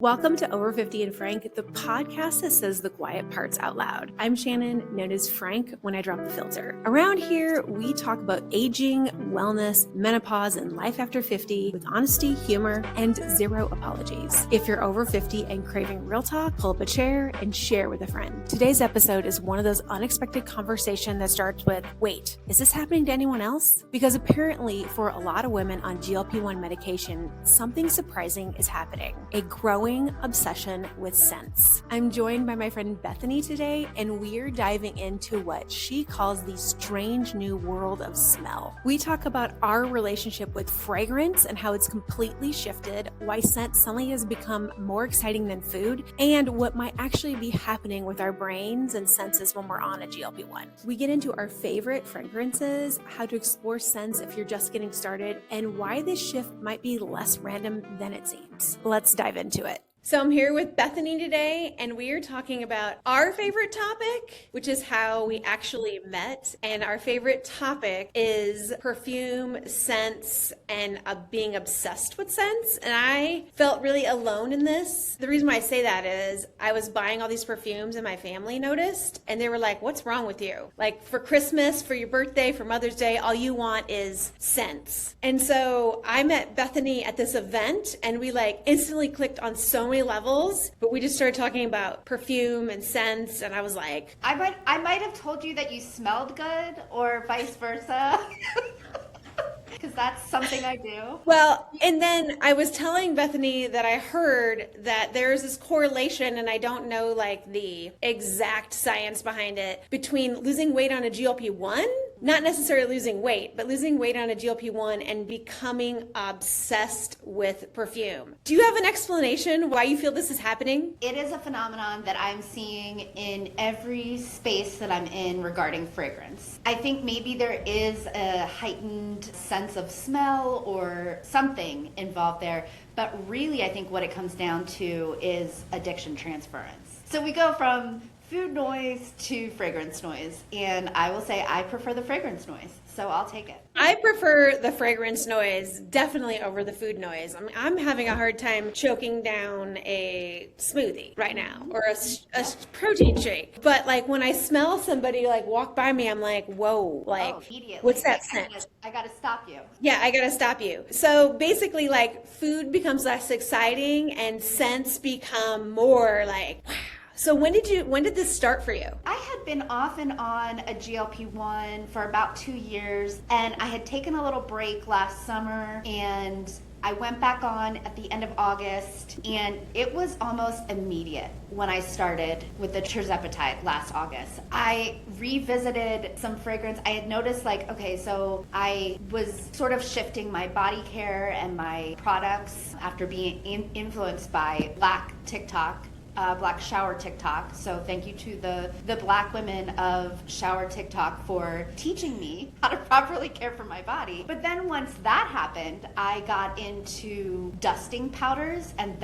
Welcome to Over 50 and Frank, the podcast that says the quiet parts out loud. I'm Shannon, known as Frank when I drop the filter. Around here, we talk about aging, wellness, menopause, and life after 50 with honesty, humor, and zero apologies. If you're over 50 and craving real talk, pull up a chair and share with a friend. Today's episode is one of those unexpected conversations that starts with, wait, is this happening to anyone else? Because apparently, for a lot of women on GLP-1 medication, something surprising is happening. A growing obsession with scents. I'm joined by my friend Bethany today, and we're diving into what she calls the strange new world of smell. We talk about our relationship with fragrance and how it's completely shifted, why scent suddenly has become more exciting than food, and what might actually be happening with our brains and senses when we're on a GLP-1. We get into our favorite fragrances, how to explore scents if you're just getting started, and why this shift might be less random than it seems. Let's dive into it. So I'm here with Bethany today, and we are talking about our favorite topic, which is how we actually met. And our favorite topic is perfume, scents, and being obsessed with scents. And I felt really alone in this. The reason why I say that is I was buying all these perfumes and my family noticed, and they were like, what's wrong with you? Like for Christmas, for your birthday, for Mother's Day, all you want is scents. And so I met Bethany at this event, and we like instantly clicked on so many levels, but we just started talking about perfume and scents, and I was like, I might have told you that you smelled good, or vice versa. Because that's something I do. Well, and then I was telling Bethany that I heard that there's this correlation, and I don't know like the exact science behind it, between losing weight on a GLP-1, not necessarily losing weight, but losing weight on a GLP-1 and becoming obsessed with perfume. Do you have an explanation why you feel this is happening? It is a phenomenon that I'm seeing in every space that I'm in regarding fragrance. I think maybe there is a heightened sense of smell or something involved there, but really I think what it comes down to is addiction transference. So we go from food noise to fragrance noise, and I will say I prefer the fragrance noise, so I'll take it. I prefer the fragrance noise definitely over the food noise. I'm having a hard time choking down a smoothie right now, or a protein shake. But like when I smell somebody like walk by me, I'm like, whoa, like immediately. What's that scent? I gotta stop you. Yeah, I gotta stop you. So basically like food becomes less exciting and scents become more like, wow. So when did this start for you? I had been off and on a GLP-1 for about 2 years, and I had taken a little break last summer, and I went back on at the end of August, and it was almost immediate when I started with the tirzepatide last August. I revisited some fragrance. I had noticed like, okay, so I was sort of shifting my body care and my products after being influenced by Black Shower TikTok. So thank you to the Black women of Shower TikTok for teaching me how to properly care for my body. But then once that happened, I got into dusting powders, and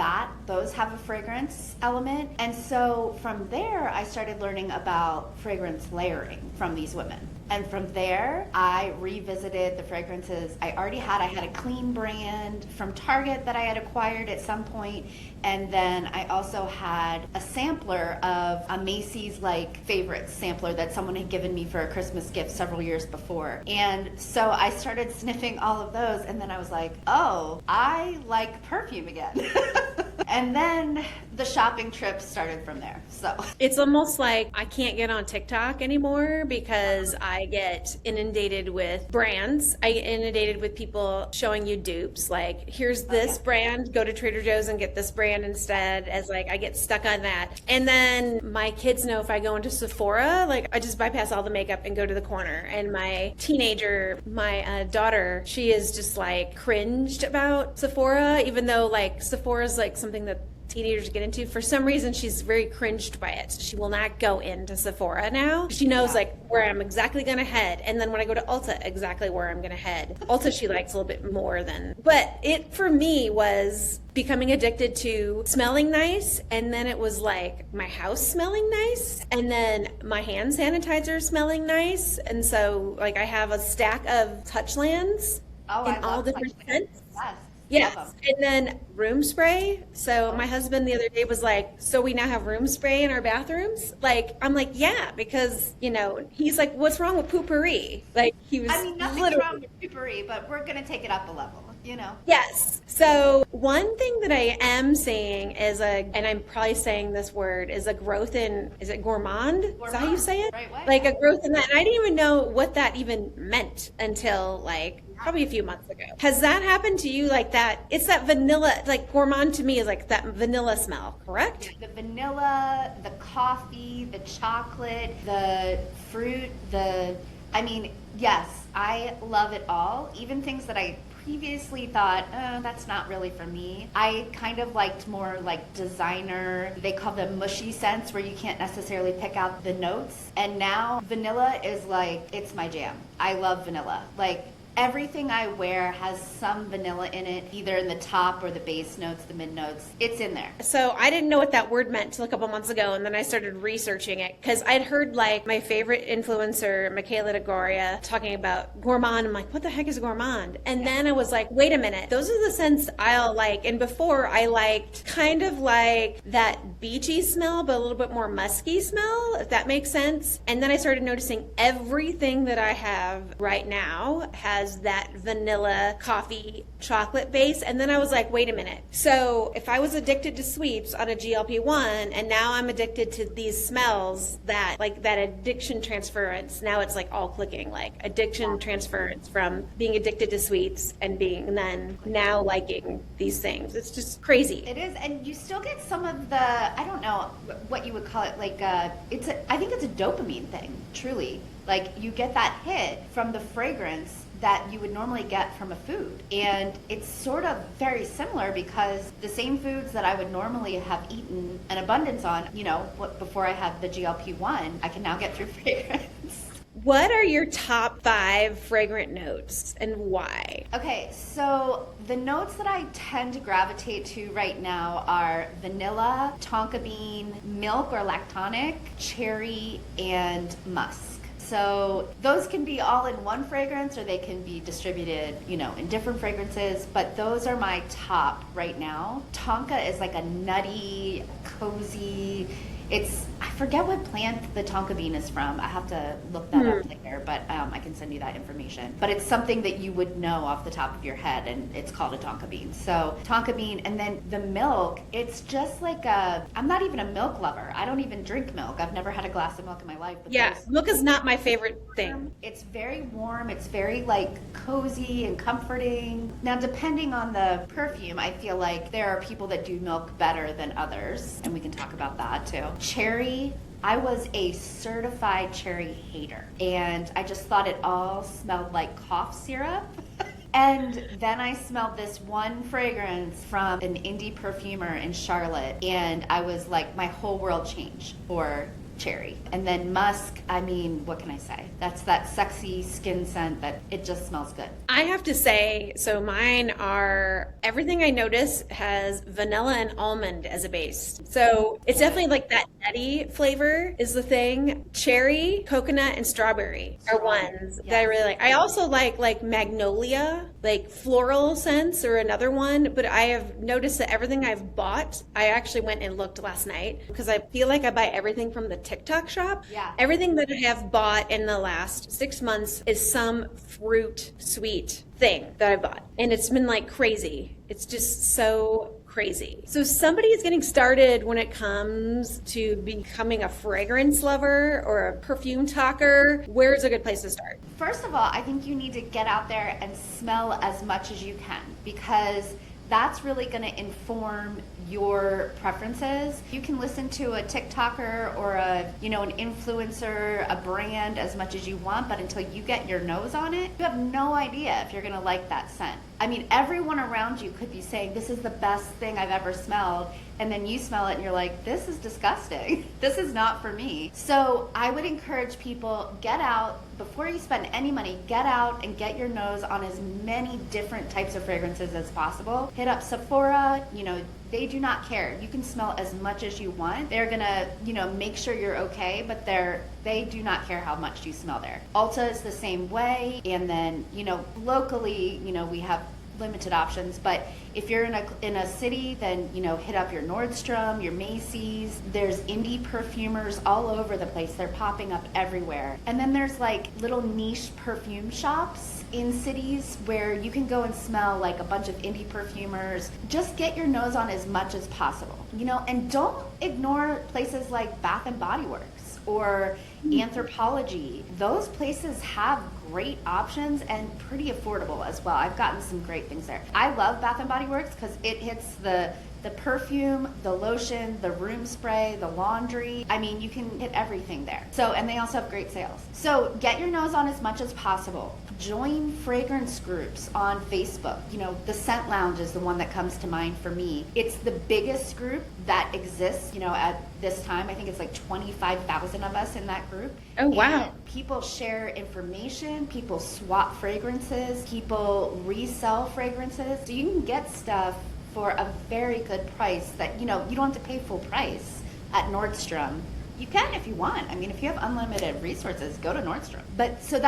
those have a fragrance element. And so from there, I started learning about fragrance layering from these women. And from there, I revisited the fragrances I already had. I had a clean brand from Target that I had acquired at some point. And then I also had a sampler of a Macy's like favorite sampler that someone had given me for a Christmas gift several years before. And so I started sniffing all of those, and then I was like, oh, I like perfume again. And then the shopping trip started from there. So it's almost like I can't get on TikTok anymore because I get inundated with brands. I get inundated with people showing you dupes. Like, here's this brand, go to Trader Joe's and get this brand instead. As like, I get stuck on that. And then my kids know if I go into Sephora, like I just bypass all the makeup and go to the corner. And my teenager, my daughter, she is just like cringed about Sephora, even though like Sephora's like something that teenagers get into. For some reason, she's very cringed by it. She will not go into Sephora now. She knows like where I'm exactly going to head. And then when I go to Ulta, exactly where I'm going to head. Ulta, she likes a little bit more than, but it for me was becoming addicted to smelling nice. And then it was like my house smelling nice. And then my hand sanitizer smelling nice. And so like I have a stack of Touchlands in all different scents. Yes. Love them. Yes. And then room spray. So my husband the other day was like, so we now have room spray in our bathrooms? Like, I'm like, yeah, because, he's like, what's wrong with poopery? Like, he I was mean, nothing's wrong literally. with poopery, but we're going to take it up a level, you know? Yes. So one thing that I am seeing is and I'm probably saying this word, is a growth in, is it gourmand? Is that how you Gourmand, say it? right way. Like a growth in that. And I didn't even know what that even meant until like probably a few months ago. Has that happened to you like that? It's that vanilla, like gourmand to me is like that vanilla smell, correct? The vanilla, the coffee, the chocolate, the fruit, I mean, yes, I love it all. Even things that I previously thought, oh, that's not really for me. I kind of liked more like designer, they call them mushy scents where you can't necessarily pick out the notes. And now vanilla is like, it's my jam. I love vanilla. Like, everything I wear has some vanilla in it, either in the top or the base notes, the mid notes. It's in there. So I didn't know what that word meant till a couple months ago, and then I started researching it because I'd heard like my favorite influencer, Michaela DeGoria, talking about gourmand. I'm like, what the heck is gourmand? And then I was like, wait a minute, those are the scents I'll like. And before I liked kind of like that beachy smell, but a little bit more musky smell, if that makes sense. And then I started noticing everything that I have right now has that vanilla coffee chocolate base. And then I was like, wait a minute. So if I was addicted to sweets on a GLP-1 and now I'm addicted to these smells, that like that addiction transference, now it's like all clicking, like addiction transference from being addicted to sweets and being then now liking these things. It's just crazy. It is, and you still get some of the, I don't know what you would call it, like I think it's a dopamine thing, truly. Like you get that hit from the fragrance that you would normally get from a food. And it's sort of very similar because the same foods that I would normally have eaten an abundance on, before I had the GLP-1, I can now get through fragrance. What are your top 5 fragrant notes and why? Okay, so the notes that I tend to gravitate to right now are vanilla, tonka bean, milk or lactonic, cherry, and musk. So those can be all in one fragrance or they can be distributed, in different fragrances, but those are my top right now. Tonka is like a nutty, cozy, I forget what plant the tonka bean is from. I have to look that up later, but I can send you that information. But it's something that you would know off the top of your head, and it's called a tonka bean. So tonka bean, and then the milk, it's just like I'm not even a milk lover. I don't even drink milk. I've never had a glass of milk in my life. But Yeah, milk is not my favorite thing. It's very warm. It's very like cozy and comforting. Now, depending on the perfume, I feel like there are people that do milk better than others, and we can talk about that too. Cherry, I was a certified cherry hater, and I just thought it all smelled like cough syrup. And then I smelled this one fragrance from an indie perfumer in Charlotte, and I was like, my whole world changed for cherry. And then musk, I mean, what can I say? That's that sexy skin scent that it just smells good. I have to say, so mine are, everything I notice has vanilla and almond as a base. So it's definitely like that nutty flavor is the thing. Cherry, coconut, and strawberry are ones that I really like. I also like magnolia, like floral scents are another one, but I have noticed that everything I've bought, I actually went and looked last night because I feel like I buy everything from the TikTok shop. Yeah. Everything that I have bought in the last 6 months is some fruit sweet thing that I bought. And it's been like crazy. It's just so crazy. So somebody is getting started when it comes to becoming a fragrance lover or a perfume talker. Where's a good place to start? First of all, I think you need to get out there and smell as much as you can, because that's really going to inform your preferences. You can listen to a TikToker or an influencer, a brand as much as you want, but until you get your nose on it, you have no idea if you're going to like that scent. I mean, everyone around you could be saying, this is the best thing I've ever smelled, and then you smell it and you're like, this is disgusting. This is not for me. So I would encourage people, get out, before you spend any money, get out and get your nose on as many different types of fragrances as possible. Hit up Sephora, they do not care. You can smell as much as you want. They're gonna, make sure you're okay, but they do not care how much you smell there. Ulta is the same way. And then, locally, we have limited options. But if you're in a city, then, you know, hit up your Nordstrom, your Macy's. There's indie perfumers all over the place. They're popping up everywhere. And then there's like little niche perfume shops in cities where you can go and smell like a bunch of indie perfumers. Just get your nose on as much as possible, you know, and don't ignore places like Bath and Body Works or Anthropology. Those places have great options and pretty affordable as well. I've gotten some great things there. I love Bath and Body Works because it hits the perfume, the lotion, the room spray, the laundry. I mean, you can hit everything there. So, and they also have great sales. So get your nose on as much as possible. Join fragrance groups on Facebook. You know, the Scent Lounge is the one that comes to mind for me. It's the biggest group that exists, you know, at this time. I think it's like 25,000 of us in that group. Oh, wow. And people share information, people swap fragrances, people resell fragrances. So you can get stuff for a very good price that, you know, you don't have to pay full price at Nordstrom. You can if you want. I mean, if you have unlimited resources, go to Nordstrom. But so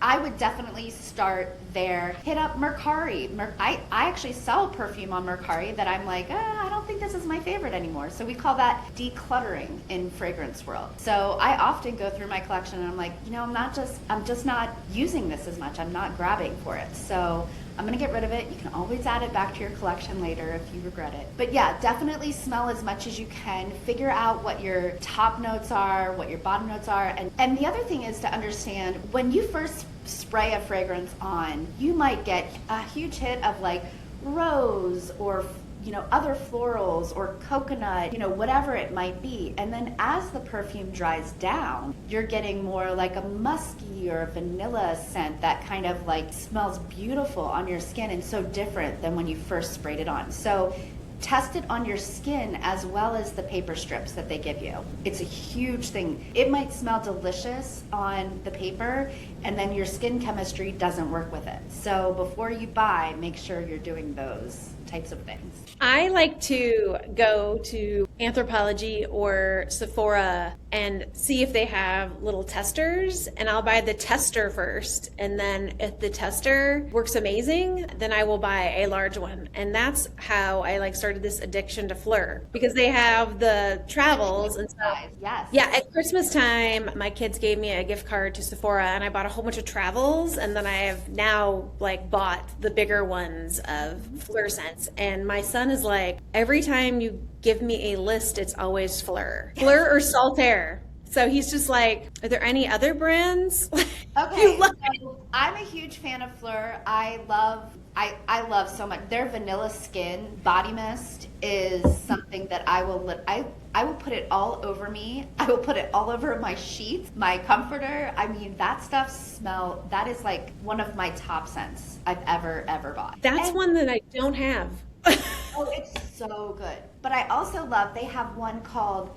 I would definitely start there. Hit up Mercari. I actually sell perfume on Mercari that I'm like, I don't think this is my favorite anymore. So we call that decluttering in fragrance world. So I often go through my collection and I'm like, you know, I'm just not using this as much. I'm not grabbing for it. So I'm going to get rid of it. You can always add it back to your collection later if you regret it. But yeah, definitely smell as much as you can. Figure out what your top notes are, what your bottom notes are. And the other thing is to understand when you first spray a fragrance on, you might get a huge hit of like rose or, you know, other florals or coconut, you know, whatever it might be. And then as the perfume dries down, you're getting more like a musky or a vanilla scent that kind of like smells beautiful on your skin and so different than when you first sprayed it on. So test it on your skin as well as the paper strips that they give you. It's a huge thing. It might smell delicious on the paper and then your skin chemistry doesn't work with it. So before you buy, make sure you're doing those types of things. I like to go to Anthropology or Sephora and see if they have little testers, and I'll buy the tester first, and then if the tester works amazing, then I will buy a large one. And that's how I like started this addiction to Fleur, because they have the travels and stuff. Yes. Yeah, at Christmas time, my kids gave me a gift card to Sephora and I bought a whole bunch of travels, and then I have now like bought the bigger ones of Fleur scents. And my son is like, every time you give me a list, it's always Fleur or Saltaire. So he's just like, are there any other brands? Okay, so I'm a huge fan of Fleur. I love so much. Their vanilla skin body mist is something that I will put it all over me. I will put it all over my sheets, my comforter. I mean, that that is like one of my top scents I've ever bought. That's one that I don't have. Oh, it's so good. But I also love, they have one called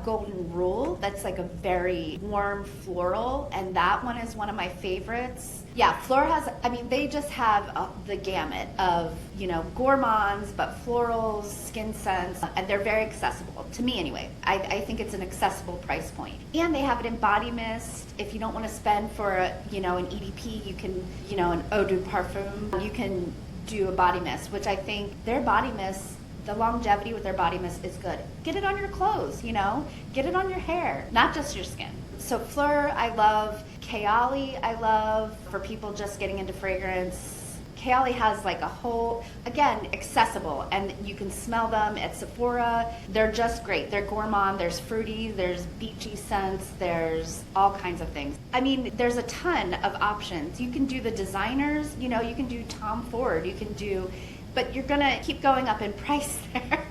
Golden Rule that's like a very warm floral, and that one is one of my favorites. Yeah, Fleur has, I mean, they just have the gamut of, you know, gourmands, but florals, skin scents, and they're very accessible, to me anyway. I think it's an accessible price point. And they have it in body mist. If you don't want to spend for, you know, an EDP, you can, you know, an eau de parfum, you can do a body mist, which I think their body mist, the longevity with their body mist is good. Get it on your clothes, you know, get it on your hair, not just your skin. So Fleur, I love. Kayali, I love for people just getting into fragrance. Kayali has like a whole, again, accessible, and you can smell them at Sephora. They're just great. They're gourmand, there's fruity, there's beachy scents, there's all kinds of things. I mean, there's a ton of options. You can do the designers, you know, you can do Tom Ford, you can do, but you're gonna keep going up in price there.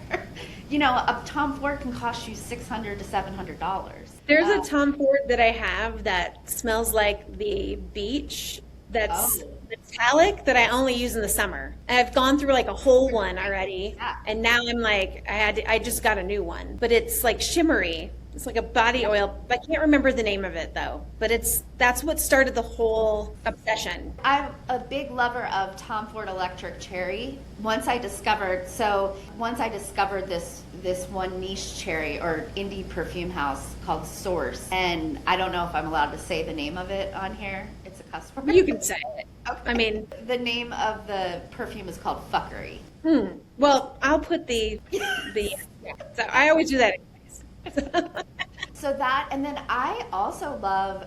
You know, a Tom Ford can cost you $600 to $700. There's a Tom Ford that I have that smells like the beach that's metallic that I only use in the summer. I've gone through like a whole one already, and now I'm like, I just got a new one, but it's like shimmery. It's like a body oil. I can't remember the name of it though, but that's what started the whole obsession. I'm a big lover of Tom Ford Electric Cherry. Once I discovered this one niche cherry or indie perfume house called Source, and I don't know if I'm allowed to say the name of it on here. It's a cuss word. You can say it. Okay. I mean, the name of the perfume is called Fuckery. well, I'll put the yeah. So I always do that anyways. So that, and then I also love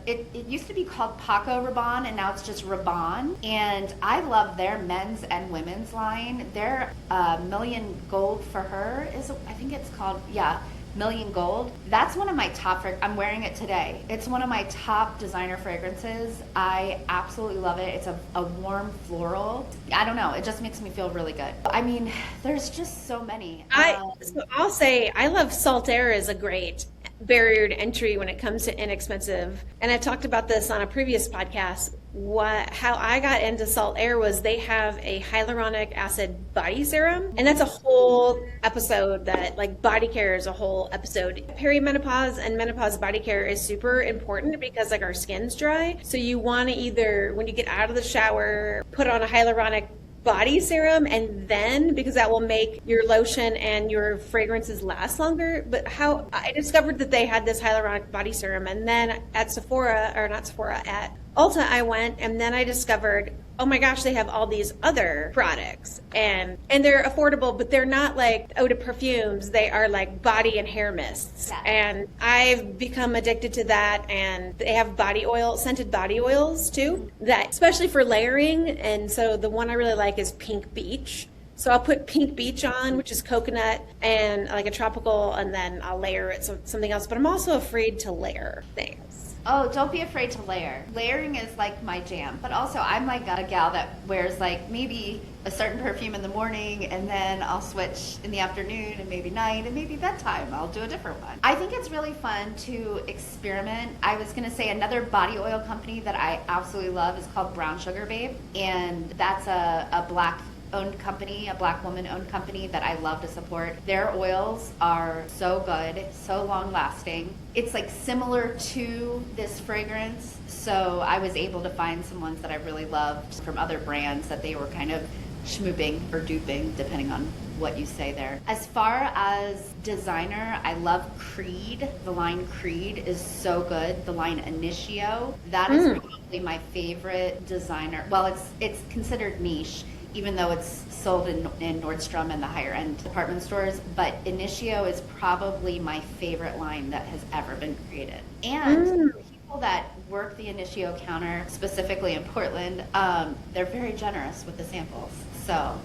it used to be called Paco Rabanne, and now it's just Rabanne. And I love their men's and women's line. Their Million Gold for Her I think it's called, yeah, Million Gold. That's one of my top, I'm wearing it today. It's one of my top designer fragrances. I absolutely love it. It's a warm floral. I don't know. It just makes me feel really good. I mean, there's just so many. So I'll say I love Salt Air is a great barrier to entry when it comes to inexpensive. And I talked about this on a previous podcast. How I got into Salt Air was they have a hyaluronic acid body serum, and that's a whole episode that, like, body care is a whole episode. Perimenopause and menopause body care is super important because, like, our skin's dry. So you want to either, when you get out of the shower, put on a hyaluronic body serum, and then, because that will make your lotion and your fragrances last longer. But how I discovered that they had this hyaluronic body serum, and then at at Ulta I went, and then I discovered, oh my gosh, they have all these other products, and they're affordable, but they're not like eau de perfumes. They are like body and hair mists. Yeah. And I've become addicted to that. And they have scented body oils too, that especially for layering. And so the one I really like is Pink Beach. So I'll put Pink Beach on, which is coconut and like a tropical, and then I'll layer it with something else. But I'm also afraid to layer things. Oh, don't be afraid to layer. Layering is like my jam. But also, I'm like a gal that wears like maybe a certain perfume in the morning, and then I'll switch in the afternoon and maybe night and maybe bedtime. I'll do a different one. I think it's really fun to experiment. I was going to say another body oil company that I absolutely love is called Brown Sugar Babe. And that's a black woman owned company that I love to support. Their oils are so good, so long lasting. It's like similar to this fragrance. So I was able to find some ones that I really loved from other brands that they were kind of schmooping or duping, depending on what you say there. As far as designer, I love Creed. The line Creed is so good. The line Initio, that is probably my favorite designer. Well, it's considered niche, even though it's sold in Nordstrom and the higher end department stores. But Initio is probably my favorite line that has ever been created. And people that work the Initio counter, specifically in Portland, they're very generous with the samples. So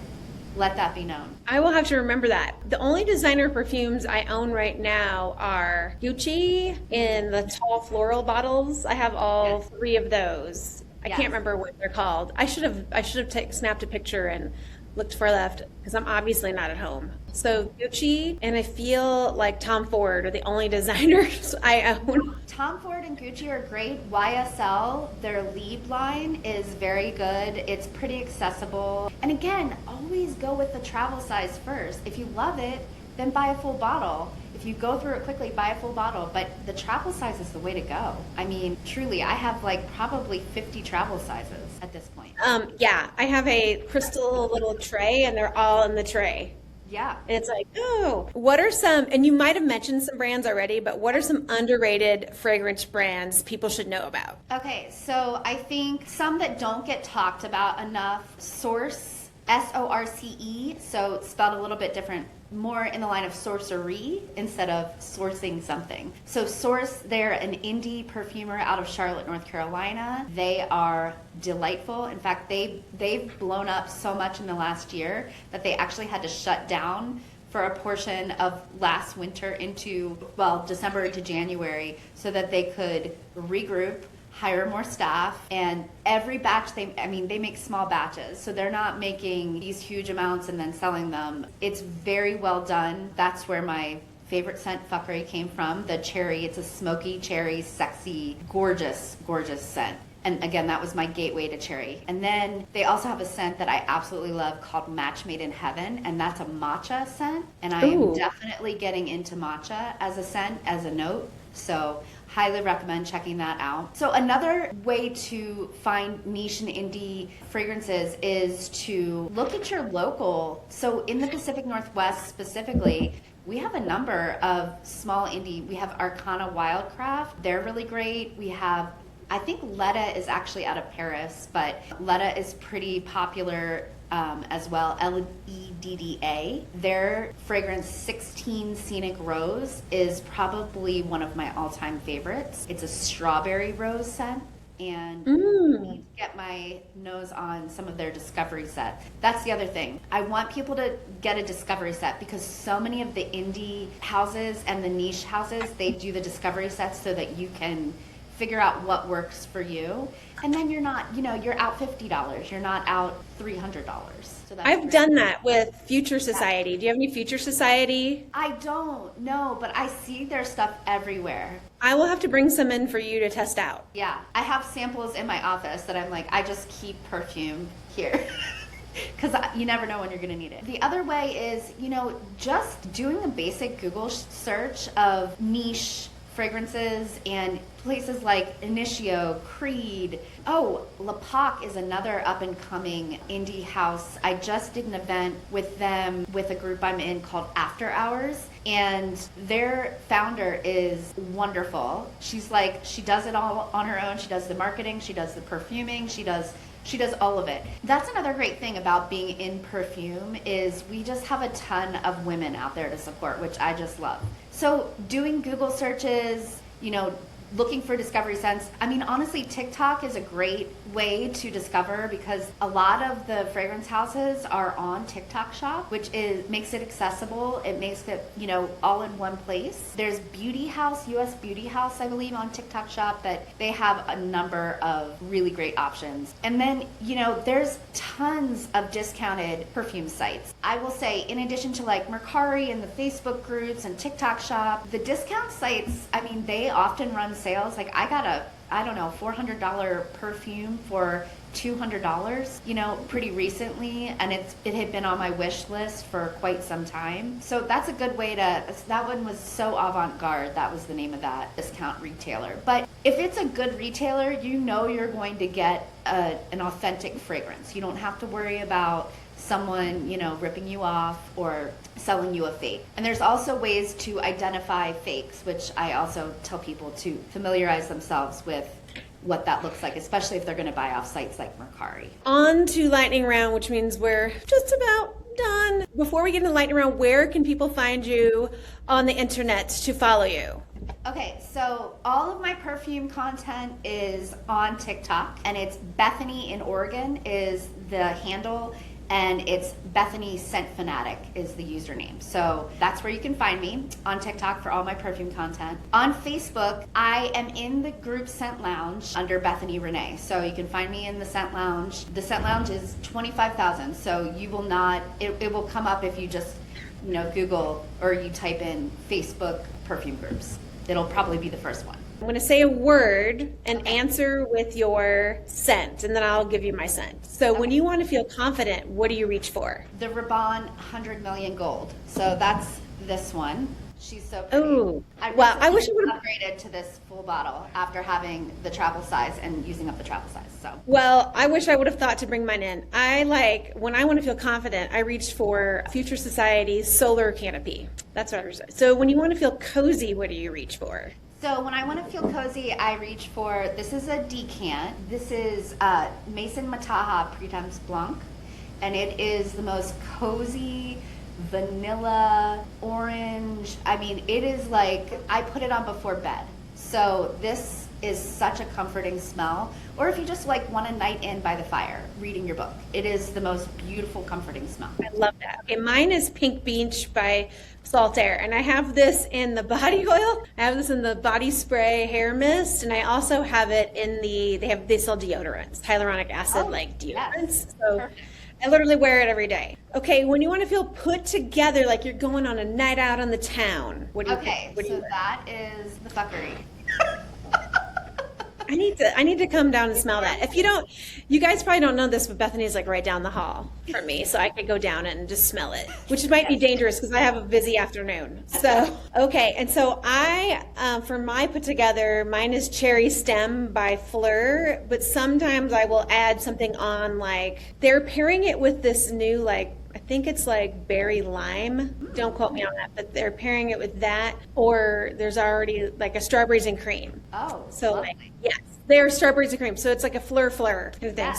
let that be known. I will have to remember that. The only designer perfumes I own right now are Gucci in the tall floral bottles. I have all three of those. I can't remember what they're called. I should have snapped a picture and looked for left, because I'm obviously not at home. So Gucci, and I feel like Tom Ford are the only designers I own. Tom Ford and Gucci are great. YSL, their Lieb line, is very good. It's pretty accessible. And again, always go with the travel size first. If you love it, then buy a full bottle. If you go through it quickly, buy a full bottle. But the travel size is the way to go. I mean, truly, I have like probably 50 travel sizes at this point. Yeah, I have a crystal little tray, and they're all in the tray. Yeah. And it's like, oh, what are some, and you might have mentioned some brands already, but what are some underrated fragrance brands people should know about? Okay, so I think some that don't get talked about enough, Source, SORCE, so it's spelled a little bit different, more in the line of sorcery instead of sourcing something. So Source, they're an indie perfumer out of Charlotte, North Carolina. They are delightful. In fact, they've blown up so much in the last year that they actually had to shut down for a portion of last winter into, December into January, so that they could regroup, hire more staff, and every batch they make small batches, so they're not making these huge amounts and then selling them. It's very well done. That's where my favorite scent, Fuckery, came from. The cherry, it's a smoky cherry, sexy, gorgeous, gorgeous scent. And again, that was my gateway to cherry. And then they also have a scent that I absolutely love called Match Made in Heaven, and that's a matcha scent. And I am definitely getting into matcha as a scent, as a note. So highly recommend checking that out. So another way to find niche and indie fragrances is to look at your local. So in the Pacific Northwest specifically, we have a number of small indie. We have Arcana Wildcraft. They're really great. We have I think Letta is actually out of Paris, but Letta is pretty popular as well. LEDDA. Their fragrance 16 Scenic Rose is probably one of my all-time favorites. It's a strawberry rose scent. And I need to get my nose on some of their discovery set. That's the other thing. I want people to get a discovery set because so many of the indie houses and the niche houses, they do the discovery sets so that you can figure out what works for you. And then you're not, you're out $50. You're not out $300. So I've done that with Future Society. Do you have any Future Society? I don't know, but I see their stuff everywhere. I will have to bring some in for you to test out. Yeah, I have samples in my office that I'm like, I just keep perfume here. Because you never know when you're going to need it. The other way is, just doing a basic Google search of niche fragrances and places like Initio, Creed. Oh, La Pac is another up-and-coming indie house. I just did an event with them with a group I'm in called After Hours, and their founder is wonderful. She does it all on her own. She does the marketing, she does the perfuming, she does all of it. That's another great thing about being in perfume is we just have a ton of women out there to support, which I just love. So doing Google searches, looking for discovery scents. I mean, honestly, TikTok is a great way to discover because a lot of the fragrance houses are on TikTok Shop, which makes it accessible. It makes it, all in one place. There's Beauty House, US Beauty House, I believe, on TikTok Shop that they have a number of really great options. And then, there's tons of discounted perfume sites. I will say, in addition to like Mercari and the Facebook groups and TikTok Shop, the discount sites, I mean, they often run sales. Like I got a $400 perfume for $200, pretty recently, and it had been on my wish list for quite some time. So that's a good way that one was so avant-garde. That was the name of that discount retailer. But if it's a good retailer, you're going to get an authentic fragrance. You don't have to worry about someone, ripping you off or selling you a fake. And there's also ways to identify fakes, which I also tell people to familiarize themselves with what that looks like, especially if they're going to buy off sites like Mercari. On to lightning round, which means we're just about done. Before we get into lightning round, where can people find you on the internet to follow you? Okay, so all of my perfume content is on TikTok, and it's Bethany in Oregon is the handle, and it's Bethany Scent Fanatic is the username. So that's where you can find me on TikTok for all my perfume content. On Facebook, I am in the group Scent Lounge under Bethany Renee. So you can find me in the Scent Lounge. The Scent Lounge is 25,000, so you will not, it will come up if you just, Google or you type in Facebook perfume groups. It'll probably be the first one. I'm going to say a word and answer with your scent, and then I'll give you my scent. So when you want to feel confident, what do you reach for? The Rabanne 100 Million Gold. So that's this one. She's so pretty. Oh, I wish I would have upgraded to this full bottle after having the travel size and using up the travel size. So. Well, I wish I would have thought to bring mine in. When I want to feel confident, I reached for Future Society's Solar Canopy. That's what I reached for. So when you want to feel cozy, what do you reach for? So when I want to feel cozy, I reach for, this is a decant. This is Maison Mataha Printemps Blanc, and it is the most cozy, vanilla, orange. I mean, it is like, I put it on before bed. So this is such a comforting smell. Or if you just want a night in by the fire, reading your book. It is the most beautiful, comforting smell. I love that. Okay, mine is Pink Beach by Saltaire, and I have this in the body oil. I have this in the body spray hair mist, and I also have it in they sell deodorants, hyaluronic acid deodorants. Yes. So perfect. I literally wear it every day. Okay, when you want to feel put together, like you're going on a night out on the town, what do you so that is the fuckery. I need to come down and smell that. If you guys probably don't know this, but Bethany's right down the hall from me, so I could go down and just smell it, which might be dangerous because I have a busy afternoon. So, okay. And so for my put together, mine is Cherry Stem by Fleur, but sometimes I will add something on, they're pairing it with this new, I think it's berry lime. Don't quote me on that, but they're pairing it with that, or there's already a strawberries and cream. Oh, so lovely. Yes. They are strawberries and cream, so it's like a fleur kind of thing. Yeah.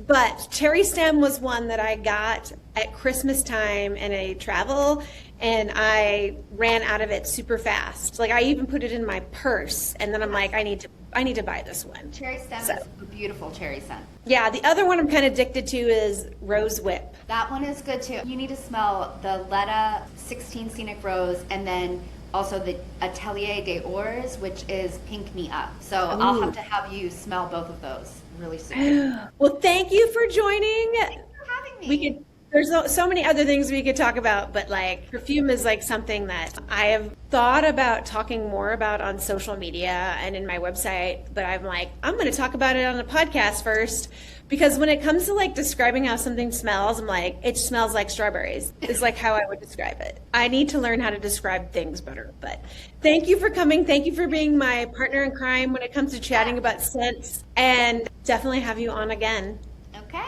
But cherry stem was one that I got at Christmas time in a travel, and I ran out of it super fast. Like I even put it in my purse, and then I'm like, I need to buy this one. Cherry stem is a beautiful cherry scent. Yeah, the other one I'm kind of addicted to is Rose Whip. That one is good too. You need to smell the Letta 16 Scenic Rose, and then also the Atelier des Ors, which is Pink Me Up. So I'll have to have you smell both of those really soon. Well, thank you for joining. Thanks for having me. There's so many other things we could talk about, but like perfume is like something that I have thought about talking more about on social media and in my website, but I'm like, I'm going to talk about it on a podcast first, because when it comes to like describing how something smells, I'm like, it smells like strawberries is like how I would describe it. I need to learn how to describe things better, but thank you for coming. Thank you for being my partner in crime when it comes to chatting about scents, and definitely have you on again. Okay.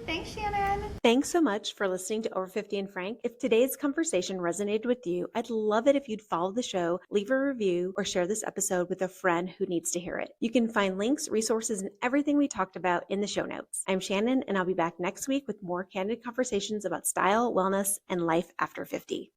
Thanks, Shannon. Thanks so much for listening to Over 50 and Frank. If today's conversation resonated with you, I'd love it if you'd follow the show, leave a review, or share this episode with a friend who needs to hear it. You can find links, resources, and everything we talked about in the show notes. I'm Shannon, and I'll be back next week with more candid conversations about style, wellness, and life after 50.